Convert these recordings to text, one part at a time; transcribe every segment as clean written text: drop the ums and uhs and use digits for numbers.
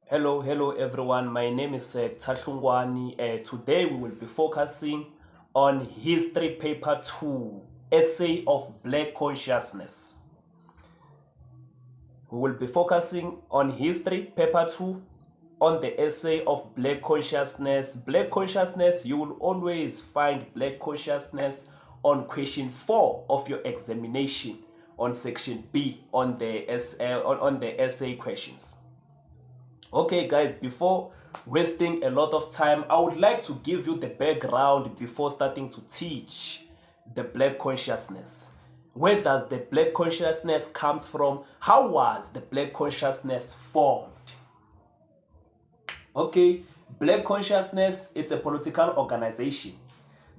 Hello everyone. My name is Tsahlungwani. Today we will be focusing on History Paper 2, Essay of Black Consciousness. We will be focusing on History Paper 2 on the Essay of Black Consciousness. Black Consciousness, you will always find Black Consciousness on question 4 of your examination on section B on the essay questions. Okay guys, before wasting a lot of time, I would like to give you the background before starting to teach the Black Consciousness. Where does the Black Consciousness comes from? How was the Black Consciousness formed? Okay, Black Consciousness, it's a political organization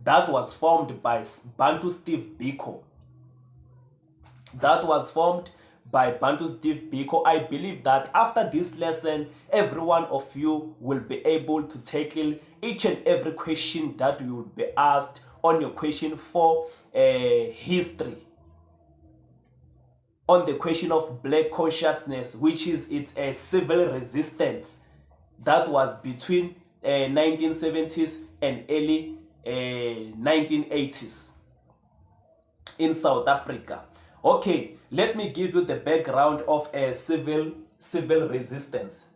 that was formed by Bantu Steve Biko. I believe that after this lesson, every one of you will be able to tackle each and every question that you will be asked on your question for history. On the question of Black Consciousness, which is it's a civil resistance that was between 1970s and early 1980s in South Africa. Okay, let me give you the background of a civil resistance.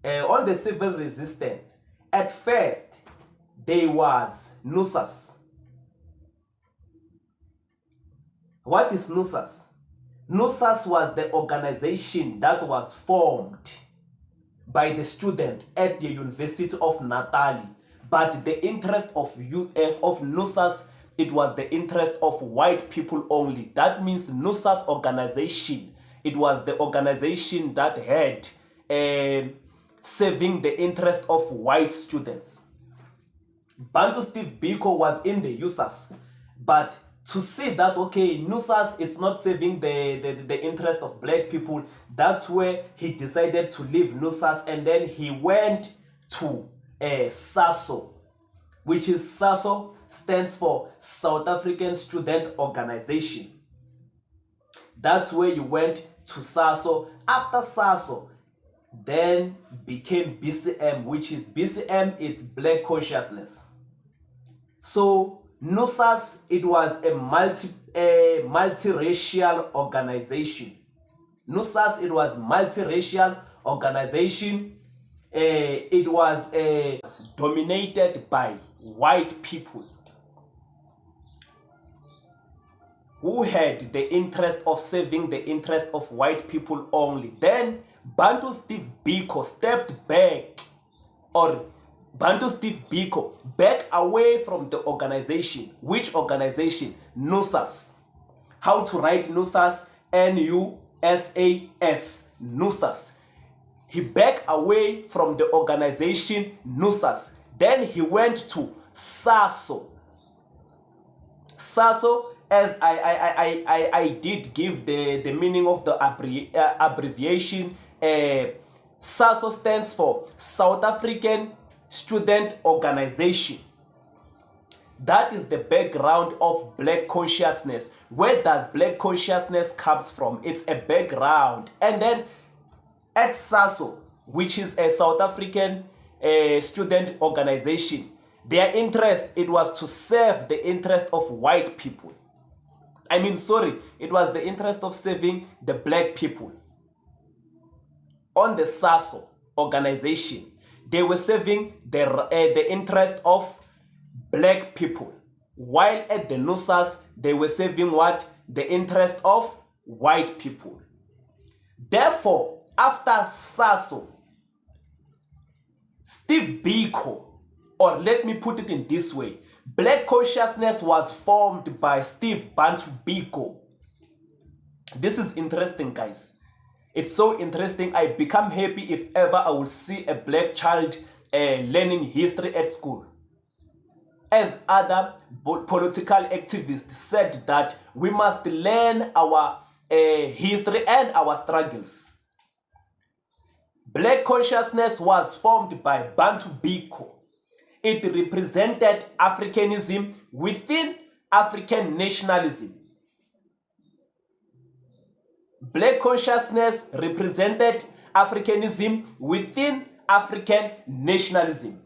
On the civil resistance, at first there was NUSAS. What is NUSAS? NUSAS was the organization that was formed by the student at the University of Natal, but the interest of NUSAS, it was the interest of white people only. That means NUSAS organization, it was the organization that had serving the interest of white students. Bantu Steve Biko was in the USAS, but to see that, okay, NUSAS, it's not serving the interest of black people, that's where he decided to leave NUSAS, and then he went to SASO, which is SASO stands for South African Student Organization. That's where you went to SASO. After SASO, then became BCM, which is BCM, it's Black Consciousness. So NUSAS, it was a multiracial organization. NUSAS, it was multiracial organization. It was dominated by white people who had the interest of serving the interest of white people only. Then Bantu Steve Biko stepped back, or Bantu Steve Biko back away from the organization. Which organization? NUSAS. How to write NUSAS? NUSAS. NUSAS. He backed away from the organization NUSAS. Then he went to SASO. SASO, as I did give the meaning of the abbreviation, SASO stands for South African Student Organization. That is the background of Black Consciousness. Where does Black Consciousness comes from? It's a background. And then at SASO, which is a South African student organization, their interest, it was to serve the interest of white people. It was the interest of serving the black people. On the SASO organization, they were serving the interest of black people, while at the NUSAS, they were serving what? The interest of white people. Therefore, after SASO, Steve Biko, or let me put it in this way, Black Consciousness was formed by Steve Bantu Biko. This is interesting, guys. It's so interesting. I become happy if ever I will see a black child learning history at school. As other political activists said that we must learn our history and our struggles. Black Consciousness was formed by Bantu Biko. It represented Africanism within African nationalism. Black Consciousness represented Africanism within African nationalism.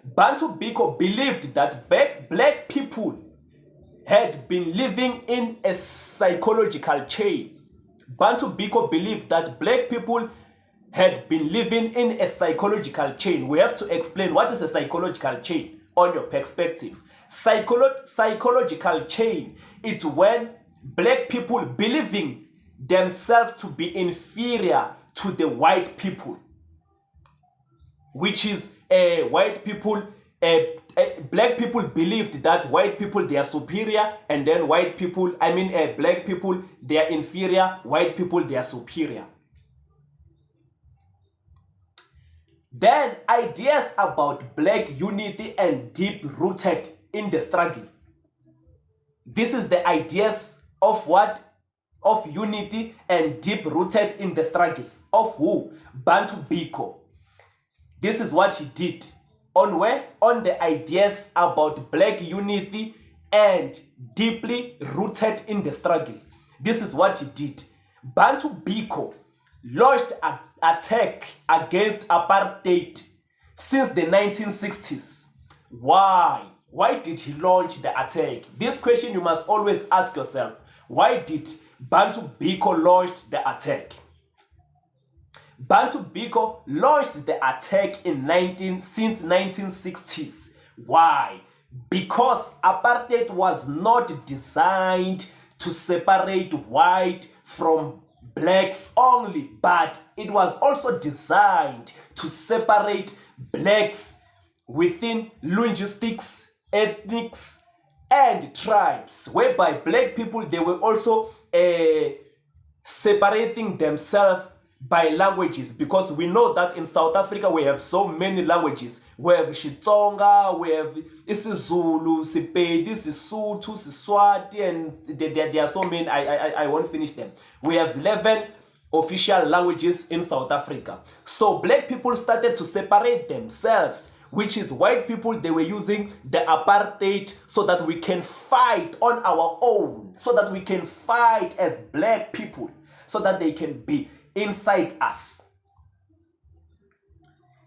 Bantu Biko believed that black people had been living in a psychological chain. Bantu Biko believed that black people had been living in a psychological chain. We have to explain what is a psychological chain on your perspective. Psychological chain, it's when black people believing themselves to be inferior to the white people, which is white people, black people believed that white people they are superior, and then white people, black people they are inferior, white people they are superior. Then ideas about black unity and deep rooted in the struggle. This is the ideas of what? Of unity and deep rooted in the struggle. Of who? Bantu Biko. This is what he did. On where? On the ideas about black unity and deeply rooted in the struggle. This is what he did. Bantu Biko launched an attack against apartheid since the 1960s. Why? Why did he launch the attack? This question you must always ask yourself. Why did Bantu Biko launch the attack? Bantu Biko launched the attack since 1960s. Why? Because apartheid was not designed to separate white from blacks only, but it was also designed to separate blacks within linguistics, ethnics, and tribes, whereby black people they were also separating themselves by languages, because we know that in South Africa we have so many languages. We have Xitsonga, we have isiZulu, Sepedi, Sesotho, Siswati, and there are so many. I won't finish them. We have 11 official languages in South Africa. So black people started to separate themselves, which is white people they were using the apartheid so that we can fight on our own, so that we can fight as black people, so that they can be inside us.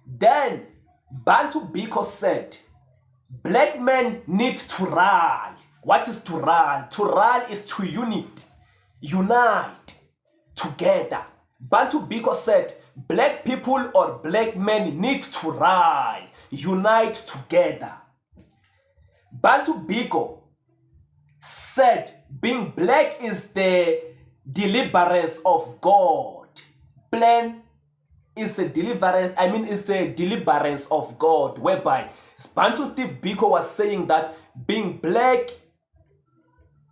Then Bantu Biko said, black men need to rally. What is to rally? To rally is to unite together. Bantu Biko said, black people or black men need to rally, unite together. Bantu Biko said, being black is the deliverance of God. Plan is a deliverance, it's a deliverance of God, whereby Bantu Steve Biko was saying that being black,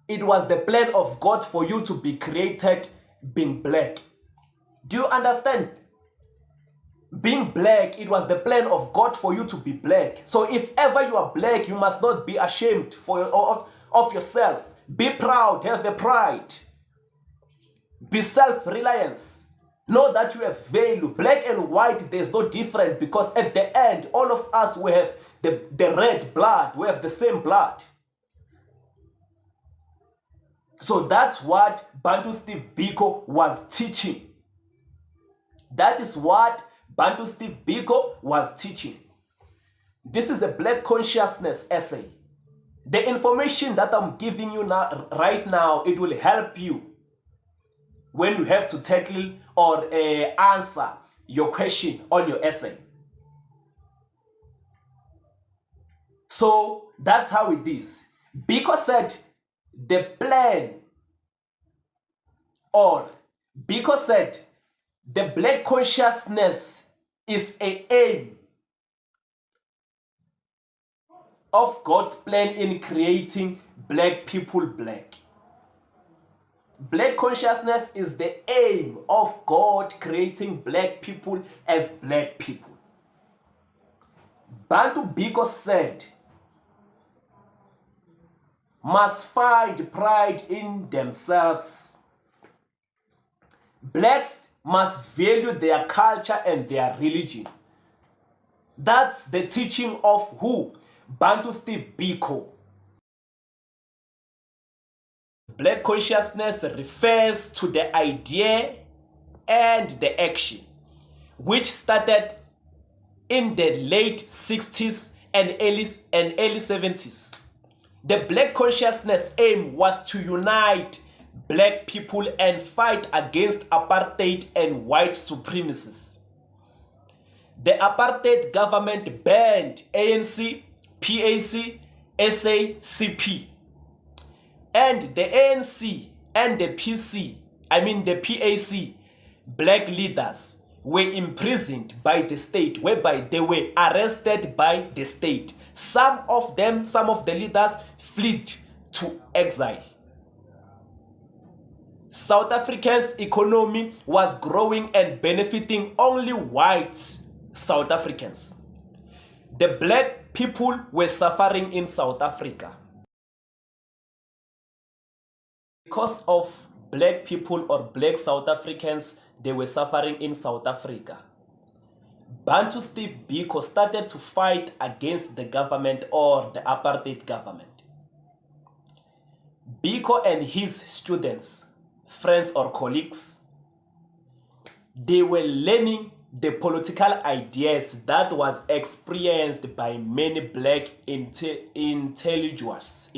it was the plan of God for you to be created being black. Do you understand? Being black, it was the plan of God for you to be black. So if ever you are black, you must not be ashamed of yourself. Be proud, have a pride. Be self-reliance. Know that you have value. Black and white, there's no difference, because at the end, all of us, we have the red blood. We have the same blood. So that's what Bantu Steve Biko was teaching. That is what Bantu Steve Biko was teaching. This is a black consciousness essay. The information that I'm giving you right now, it will help you when you have to tackle or answer your question on your essay. So that's how it is. Biko said the plan, or Biko said the black consciousness is an aim of God's plan in creating black people black. Black consciousness is the aim of God creating black people as black people. Bantu Biko said, must find pride in themselves. Blacks must value their culture and their religion. That's the teaching of who? Bantu Steve Biko. black consciousness refers to the idea and the action which started in the late 60s and early 70s. The black consciousness aim was to unite black people and fight against apartheid and white supremacists. The apartheid government banned ANC, PAC, SACP, and the ANC and the PAC, black leaders were imprisoned by the state, whereby they were arrested by the state. Some of the leaders fled to exile. South Africa's economy was growing and benefiting only white South Africans. The black people were suffering in South Africa. Because of black people or black South Africans, they were suffering in South Africa. Bantu Steve Biko started to fight against the government or the apartheid government. Biko and his students, friends or colleagues, they were learning the political ideas that was experienced by many black intellectuals,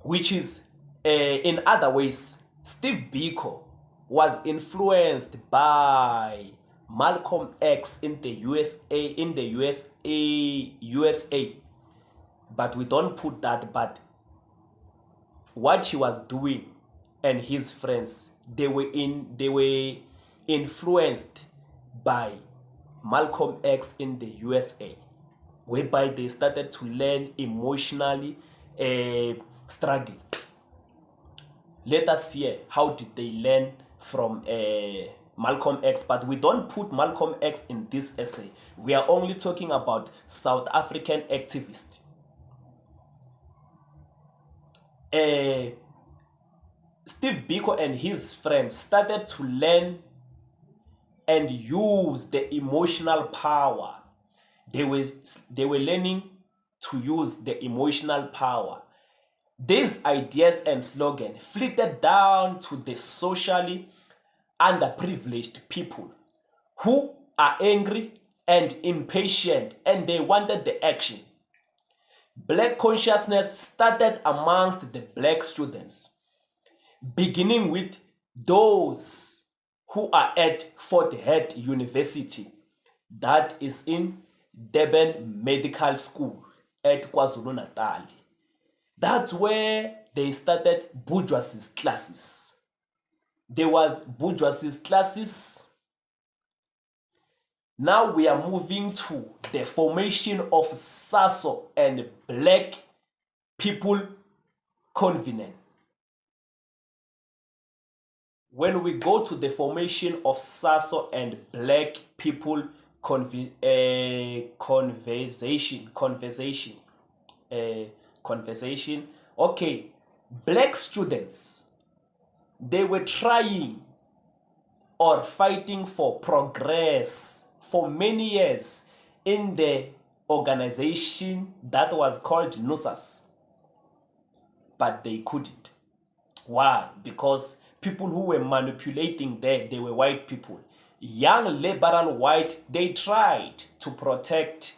which is, in other ways, Steve Biko was influenced by Malcolm X in the USA, but we don't put that. But what he was doing and his friends, they were influenced by Malcolm X in the USA, whereby they started to learn emotionally struggle. Let us see how did they learn from Malcolm X, but we don't put Malcolm X in this essay. We are only talking about South African activists. Steve Biko and his friends started to learn and use the emotional power. They were learning to use the emotional power. These ideas and slogans filtered down to the socially underprivileged people who are angry and impatient, and they wanted the action. Black consciousness started amongst the black students, beginning with those who are at Fort Hare University, that is in Durban Medical School at KwaZulu-Natal. That's where they started bourgeoisie classes. There was bourgeoisie classes. Now we are moving to the formation of SASO and Black People Covenant. When we go to the formation of SASO and Black People conversation. Okay, black students, they were trying or fighting for progress for many years in the organization that was called NUSAS, but they couldn't. Why? Because people who were manipulating there, they were white people. Young liberal white, they tried to protect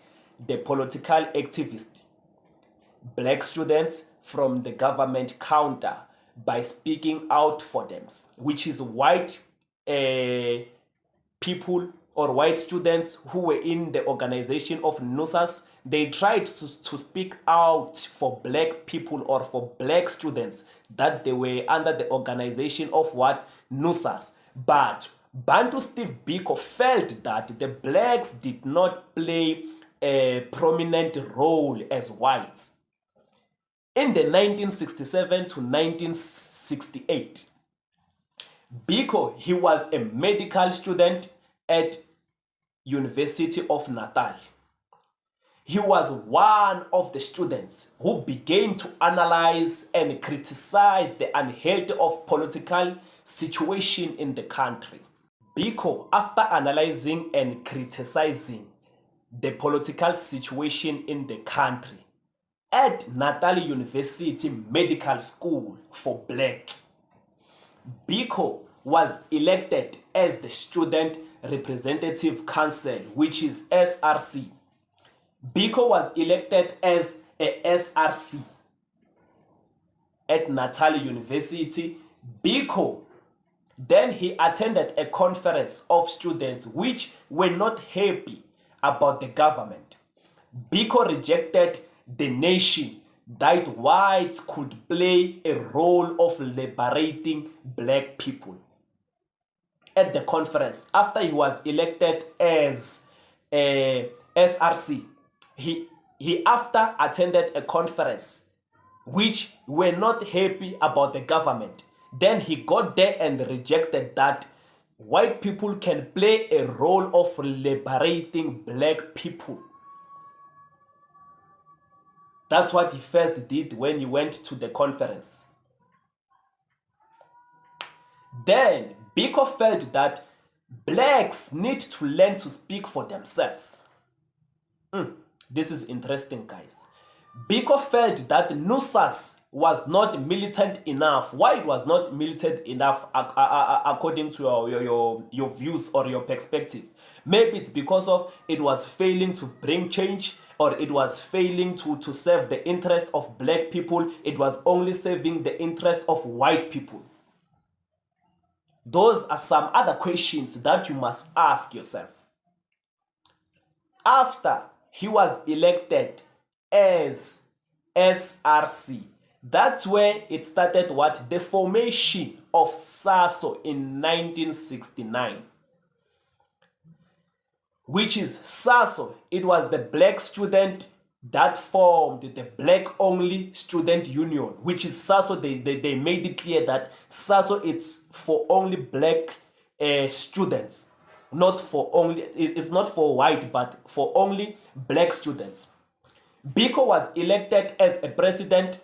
the political activists, black students, from the government counter by speaking out for them, which is white people or white students who were in the organization of NUSAS. They tried to speak out for black people or for black students that they were under the organization of what? NUSAS. But Bantu Steve Biko felt that the blacks did not play a prominent role as whites. In the 1967 to 1968, Biko, he was a medical student at University of Natal. He was one of the students who began to analyze and criticize the unhealthy of political situation in the country. Biko, after analyzing and criticizing the political situation in the country, at Natal University Medical School for Black. Biko was elected as the Student Representative Council, which is SRC. Biko was elected as a SRC at Natal University. Biko then he attended a conference of students which were not happy about the government. Biko rejected the nation that whites could play a role of liberating black people. At the conference, after he was elected as a SRC, he after attended a conference which were not happy about the government. Then he got there and rejected that white people can play a role of liberating black people. That's what he first did when he went to the conference. Then Biko felt that blacks need to learn to speak for themselves. This is interesting, guys. Biko felt that NUSAS was not militant enough. Why it was not militant enough according to your views or your perspective? Maybe it's because of it was failing to bring change, or it was failing to serve the interest of black people. It was only serving the interest of white people. Those are some other questions that you must ask yourself. After he was elected as SRC, that's where it started what? The formation of SASO in 1969. Which is SASO. It was the black student that formed the Black Only Student Union, which is SASO. They made it clear that SASO it's for only black students, not for only, it's not for white, but for only black students. Biko was elected as a president.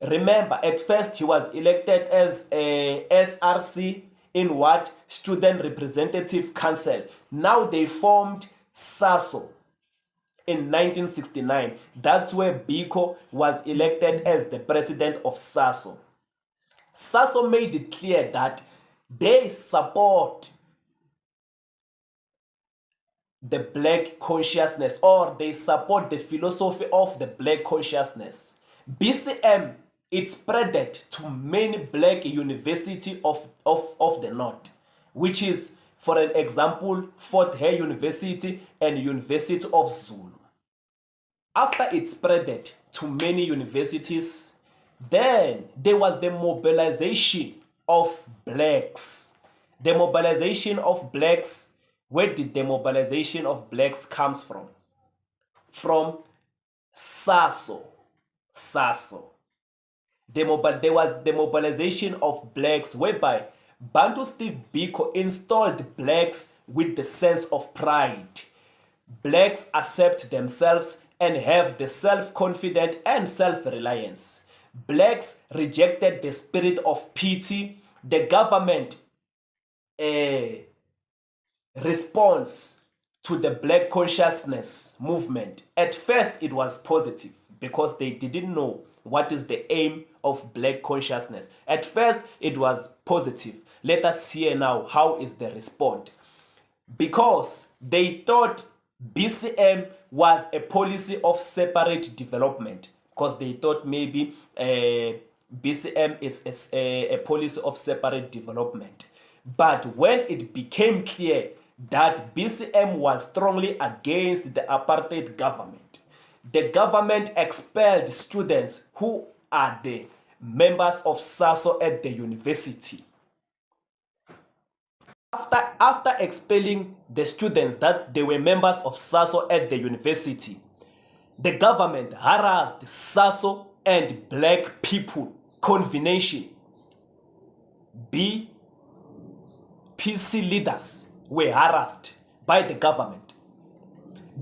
Remember, at first he was elected as a SRC in what? Student Representative Council. Now they formed SASO in 1969. That's where Biko was elected as the president of SASO. SASO made it clear that they support the black consciousness, or they support the philosophy of the black consciousness. BCM, it spreaded to many black universities of the north, which is, for an example, Fort Hare University and University of Zulu. After it spreaded to many universities, then there was the mobilization of blacks. The mobilization of blacks, where did the mobilization of blacks comes from? From SASO. SASO. There was the mobilization of blacks whereby Bantu Steve Biko installed blacks with the sense of pride. Blacks accept themselves and have the self-confidence and self-reliance. Blacks rejected the spirit of pity. The government response to the black consciousness movement. At first it was positive because they didn't know what is the aim of black consciousness. At first it was positive. Let us hear now how is the response. Because they thought BCM was a policy of separate development, because they thought maybe BCM is a policy of separate development. But when it became clear that BCM was strongly against the apartheid government, the government expelled students who are the members of SASO at the university. After expelling the students that they were members of SASO at the university, the government harassed SASO and black people combination. PC leaders were harassed by the government.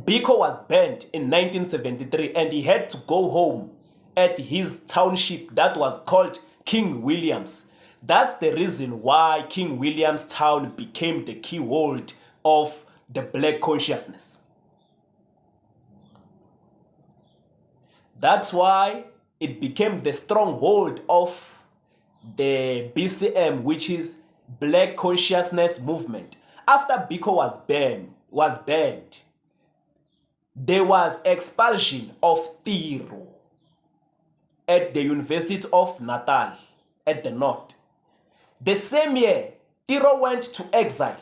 Biko was banned in 1973 and he had to go home at his township that was called King Williams. That's the reason why King Williams town became the keyword of the black consciousness. That's why it became the stronghold of the BCM, which is Black Consciousness Movement. After Biko was banned, there was expulsion of Tiro at the University of Natal at the north. The same year, Tiro went to exile.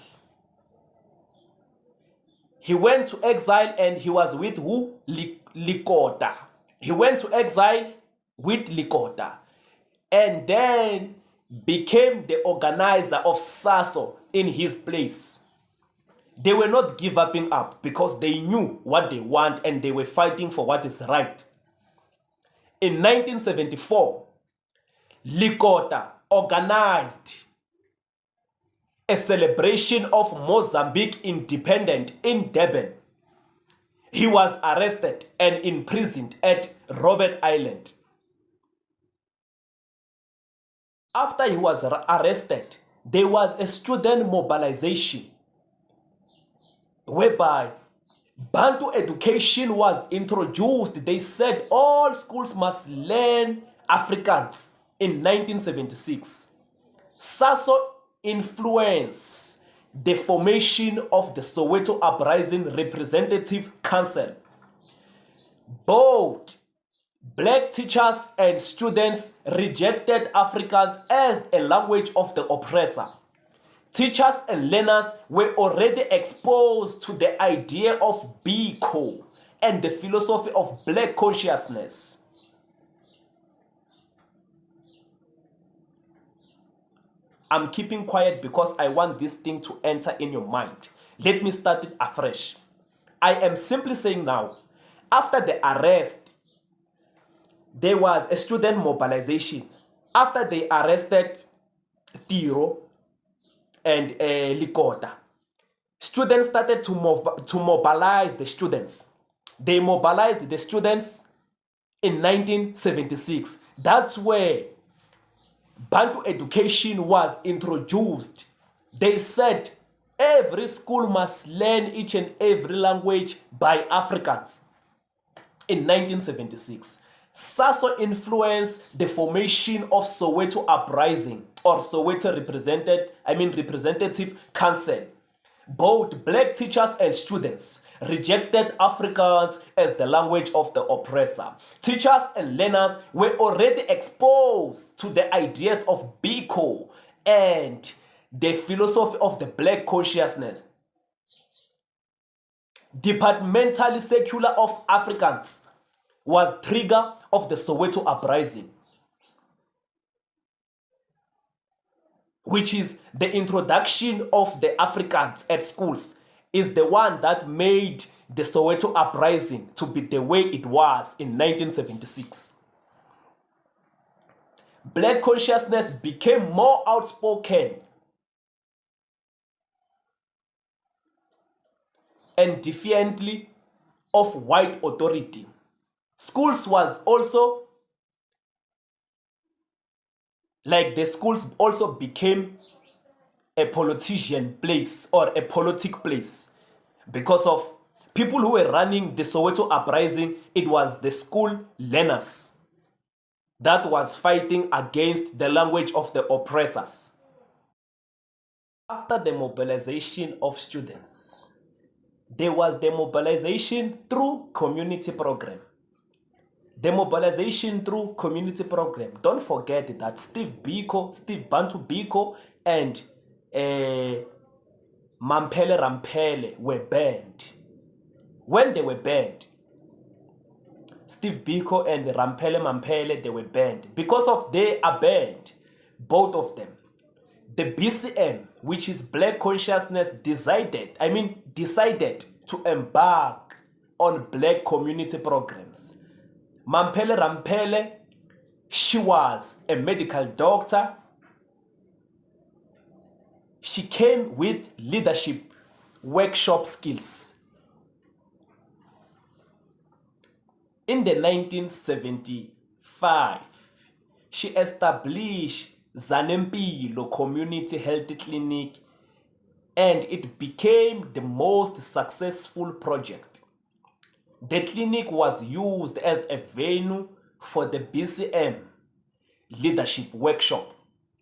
He went to exile and he was with who? Likota. He went to exile with Likota and then became the organizer of SASO in his place. They were not giving up because they knew what they want and they were fighting for what is right. In 1974, Likota organized a celebration of Mozambique independence in Durban. He was arrested and imprisoned at Robben Island. After he was arrested, there was a student mobilization whereby Bantu education was introduced. They said all schools must learn Afrikaans in 1976. SASO influenced the formation of the Soweto Uprising Representative Council. Both black teachers and students rejected Afrikaans as a language of the oppressor. Teachers and learners were already exposed to the idea of Biko and the philosophy of black consciousness. I'm keeping quiet because I want this thing to enter in your mind. Let me start it afresh. I am simply saying now, after the arrest, there was a student mobilization. After they arrested Tiro and Likota, students started to mobilize the students. They mobilized the students in 1976. That's where Bantu education was introduced. They said every school must learn each and every language by Africans. In 1976, SASO influenced the formation of Soweto Uprising or Soweto Representative Council. Both black teachers and students rejected Afrikaans as the language of the oppressor. Teachers and learners were already exposed to the ideas of Biko and the philosophy of the black consciousness. Departmentally secular of Afrikaans was trigger of the Soweto Uprising, which is the introduction of the Afrikaans at schools, is the one that made the Soweto Uprising to be the way it was in 1976. Black consciousness became more outspoken and defiantly of white authority. Schools was also, like the schools also became a politician place or a politic place because of people who were running the Soweto Uprising. It was the school learners that was fighting against the language of the oppressors. After the mobilization of students, there was the mobilization through community program. The mobilization through community program. Don't forget that Steve Bantu Biko and Mampele Rampele were banned. When they were banned, Steve Biko and Rampele Mampele, they were banned. Because of they are banned, both of them. The BCM, which is Black Consciousness, decided to embark on black community programs. Mampele Rampele, she was a medical doctor. She came with leadership workshop skills. In the 1975, she established Zanempilo Community Health Clinic, and it became the most successful project. The clinic was used as a venue for the BCM leadership workshop,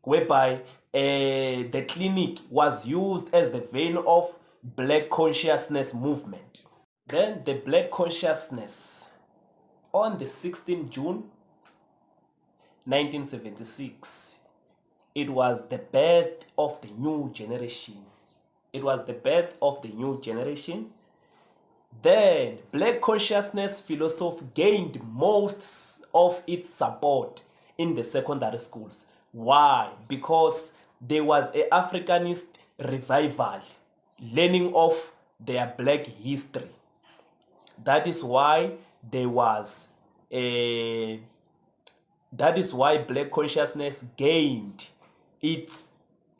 whereby the clinic was used as the venue of Black consciousness movement. Then the Black consciousness on the 16th June 1976, it was the birth of the new generation. It was the birth of the new generation. Then Black consciousness philosophy gained most of its support in the secondary schools. Why? Because there was an Africanist revival, learning of their Black history. That is why there was a that is why Black consciousness gained its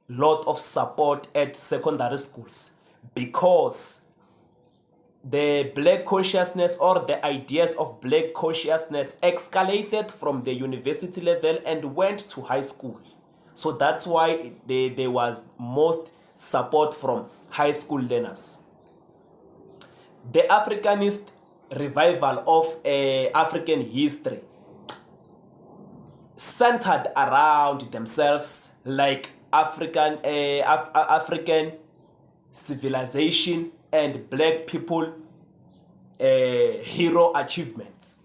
lot of support at secondary schools, because the Black consciousness, or the ideas of Black consciousness, escalated from the university level and went to high school. So that's why there was most support from high school learners. The Africanist revival of African history centered around themselves, like African civilization and Black people hero achievements.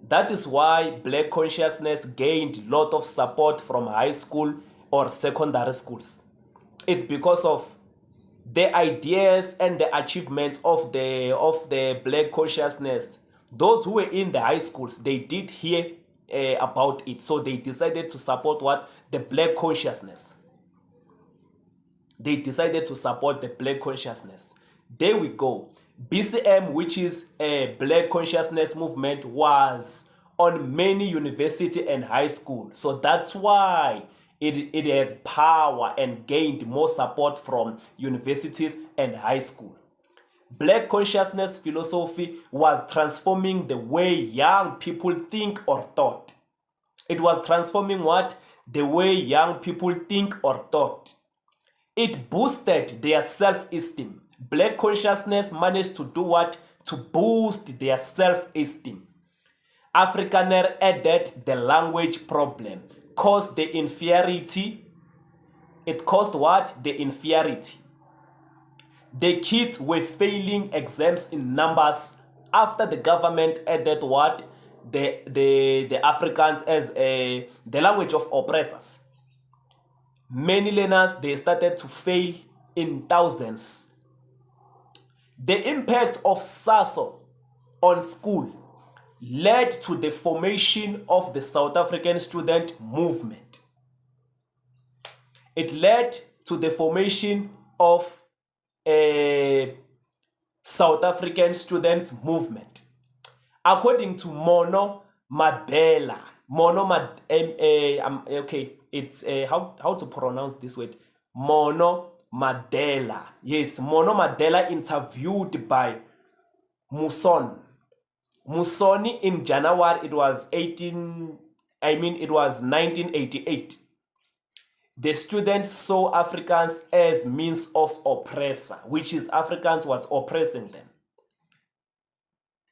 That is why Black consciousness gained a lot of support from high school or secondary schools. It's because of the ideas and the achievements of the Black consciousness. Those who were in the high schools, they did hear about it, so they decided to support what? The Black consciousness. They decided to support the Black consciousness. There we go. BCM, which is a Black consciousness movement, was on many university and high school. So that's why it has power and gained more support from universities and high school. Black consciousness philosophy was transforming the way young people think or thought. It was transforming what? The way young people think or thought. It boosted their self-esteem. Black consciousness managed to do what? To boost their self-esteem. Afrikaner added the language problem, caused the inferiority. It caused what? The inferiority. The kids were failing exams in numbers after the government added what? The Afrikaans as the language of oppressors. Many learners, they started to fail in thousands. The impact of SASO on school led to the formation of the South African student movement. It led to the formation of a South African students movement. According to Mono Madela, it's how to pronounce this word? Mono Madela. Yes, Mono Madela interviewed by Musoni in January. It was 1988. The students saw Africans as means of oppressor, which is Africans was oppressing them.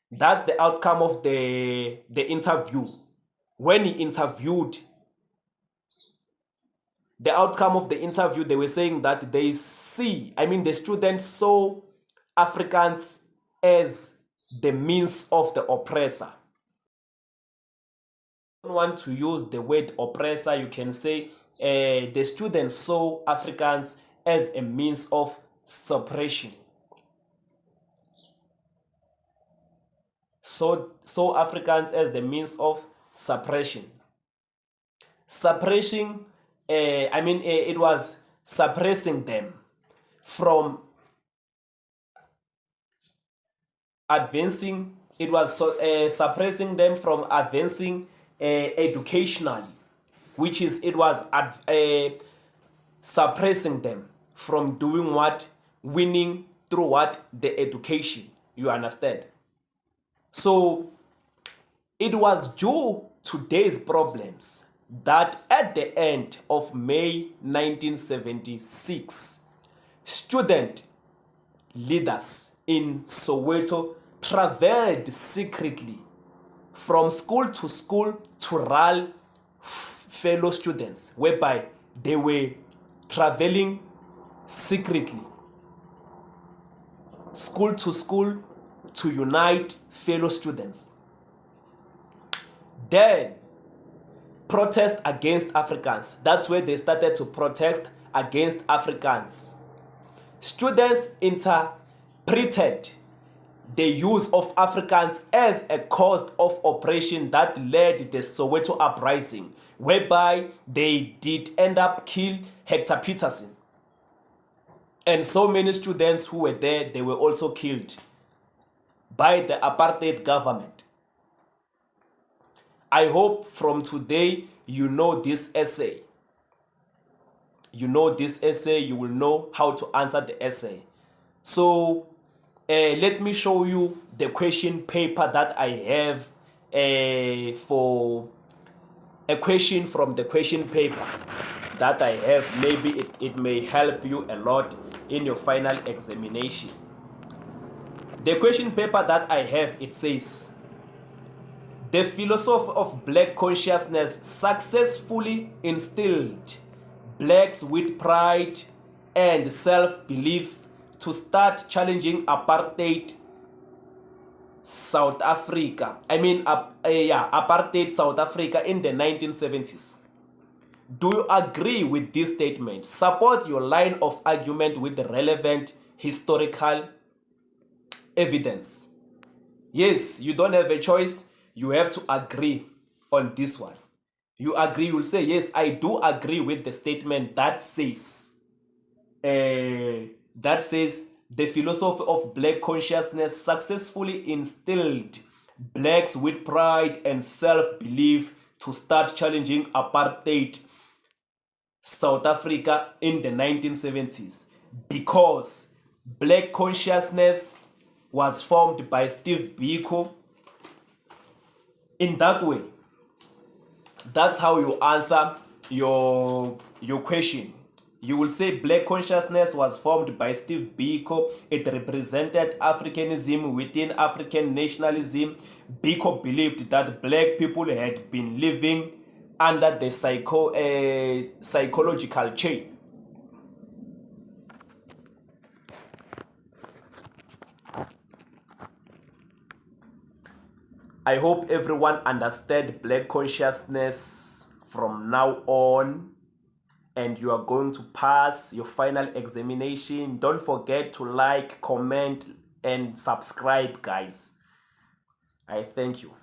That's the outcome of the interview. When he interviewed, the outcome of the interview, they were saying that the students saw Africans as the means of the oppressor. If you don't want to use the word oppressor, you can say the students saw Africans as a means of suppression. So Africans as the means of suppression. Suppression, it was suppressing them from advancing. It was suppressing them from advancing educationally, which is it was suppressing them from doing what? Winning through what? The education. You understand? So it was due to these problems that at the end of May 1976, student leaders in Soweto traveled secretly from school to rally fellow students, whereby they were traveling secretly, school to unite fellow students. Then protest against Africans. That's where they started to protest against Africans. Students interpreted the use of Africans as a cause of oppression that led the Soweto Uprising, whereby they did end up kill Hector Peterson. And so many students who were there, they were also killed by the apartheid government. I hope from today you know this essay. You know this essay, you will know how to answer the essay. So let me show you the question paper that I have for a question from the question paper that I have. Maybe it may help you a lot in your final examination. The question paper that I have, it says, the philosophy of black consciousness successfully instilled blacks with pride and self-belief to start challenging apartheid South Africa. Apartheid South Africa in the 1970s. Do you agree with this statement? Support your line of argument with the relevant historical evidence. Yes, you don't have a choice. You have to agree on this one. You agree, you'll say, yes, I do agree with the statement that says the philosophy of black consciousness successfully instilled blacks with pride and self-belief to start challenging apartheid South Africa in the 1970s, because black consciousness was formed by Steve Biko. In that way, that's how you answer your question. You will say black consciousness was formed by Steve Biko. It represented Africanism within African nationalism. Biko believed that black people had been living under the psychological chain. I hope everyone understands black consciousness from now on, and you are going to pass your final examination. Don't forget to like, comment, and subscribe, guys. I thank you.